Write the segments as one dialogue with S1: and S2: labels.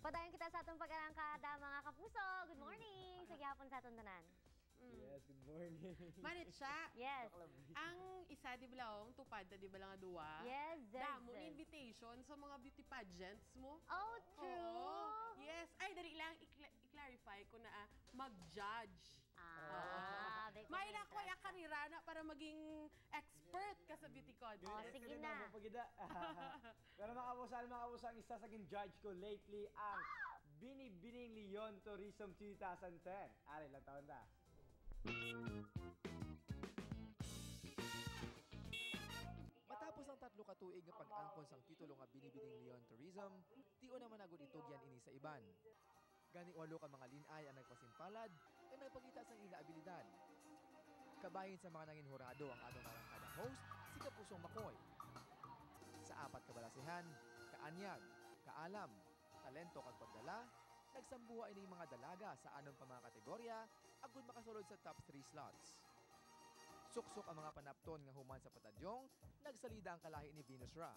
S1: Padayon kita sa atong pag-arangkada mga kapuso. Good morning! Sa gihapon sa atong tanan.
S2: Yes, good morning.
S3: Manit siya.
S1: Yes.
S3: Ang isa, di ba lang, tupad na di ba lang nga duwa?
S1: Yes,
S3: Damo invitation sa mga beauty pageants mo.
S1: Oh, true.
S3: Oo. Yes. Ay, dali lang, i-clarify ko na mag-judge. May na ko yung karira na para maging expert ka sa beauty contest.
S1: Oh, sige na.
S2: Pero makabusan isa sa judge ko lately ang Binibining Leon Tourism 2010. Ari, ilang taon na?
S4: Matapos ang 3 katuig nga pag-angkon sang titulo nga Binibining Leon Tourism, tiyo naman agud itugyan ini sa iban. Gani 8 ka mga linay ang nagpasimpalad e nagpakita sang ila abilidad. Kabahin sa mga nangin hurado ang atong arangkada host, si Kapusong Makoy. Sa 4 kabalasehan, kaanyag, kaalam, talento kag pagdala, nagsambuha ini mga dalaga sa anon pa mga kategorya agud makasulod sa top 3 slots. Suksok ang mga panapton nga human sa patadyong, nagsalida ang kalahi ni Venus Ra.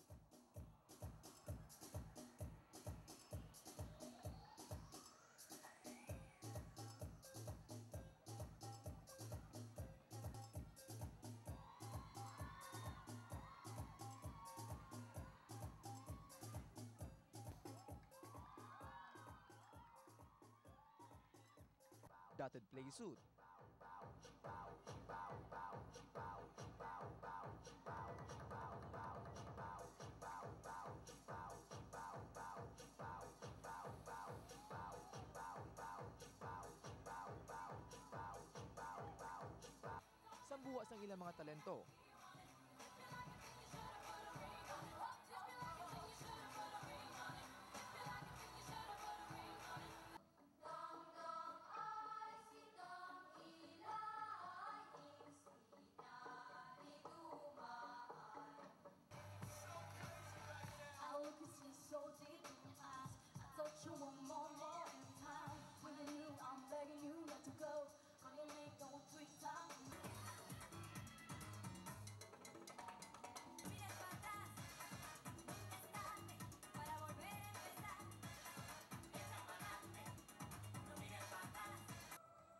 S4: Dotted play suit. Sambuwa sang ilang mga talento.
S5: So deep in your eyes, I thought you were more in time. When I knew I'm begging you not to go, gonna make no 3 times.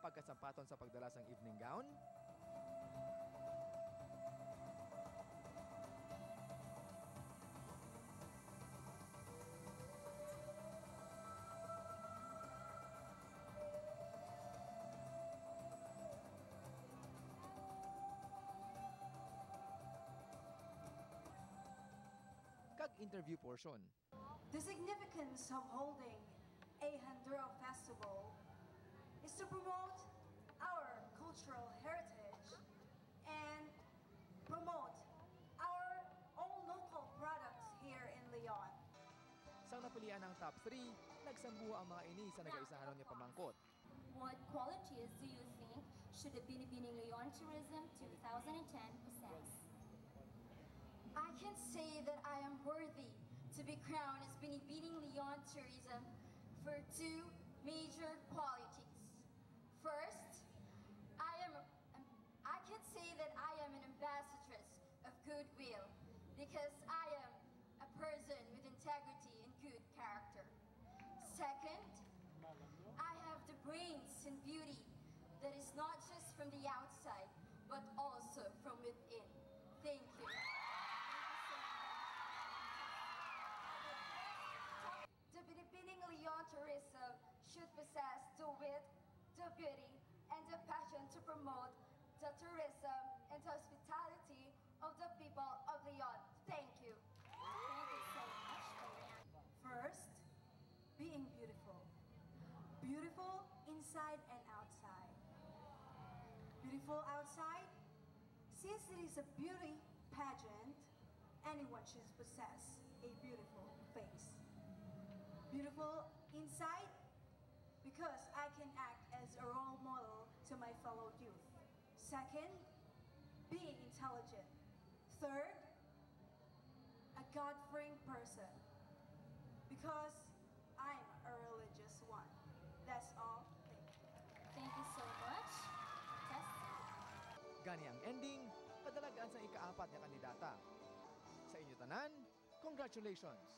S4: Pagkasampaton sa pagdala sang evening gown, kag interview portion.
S5: The significance of holding a Handuro Festival is to promote our cultural heritage and promote our own local products here in Leon.
S4: Sang napilian ang top 3, nagsambuha ang mga ini sa nagaisahanon nga pamangkot.
S6: What qualities do you think should the Binibining Leon Tourism 2010 possess?
S5: I can say that I am worthy to be crowned as Binibining Leon Tourism for 2 major qualities. First, I can say that I am an ambassadress of goodwill because I am a person with integrity and good character. Second, I have the brains and beauty that is not just from the outside, but also from within. Thank you. The Binibining Leon Tourism should possess the wit, the beauty, and the passion to promote the tourism and hospitality of the people of Leon. Thank you.
S6: Thank you so much.
S5: First, being beautiful. Beautiful inside and outside. Beautiful outside, since it is a beauty pageant, anyone should possess a beautiful face. Beautiful inside, because I can act as a role model to my fellow youth. Second, being intelligent. Third, a God-fearing person, because I'm a religious one. That's all. Thank you.
S6: Thank you so much. Tessie.
S4: Gani ang ending, padalagaan sa ika-4 na kandidata. Sa inyo tanan, congratulations!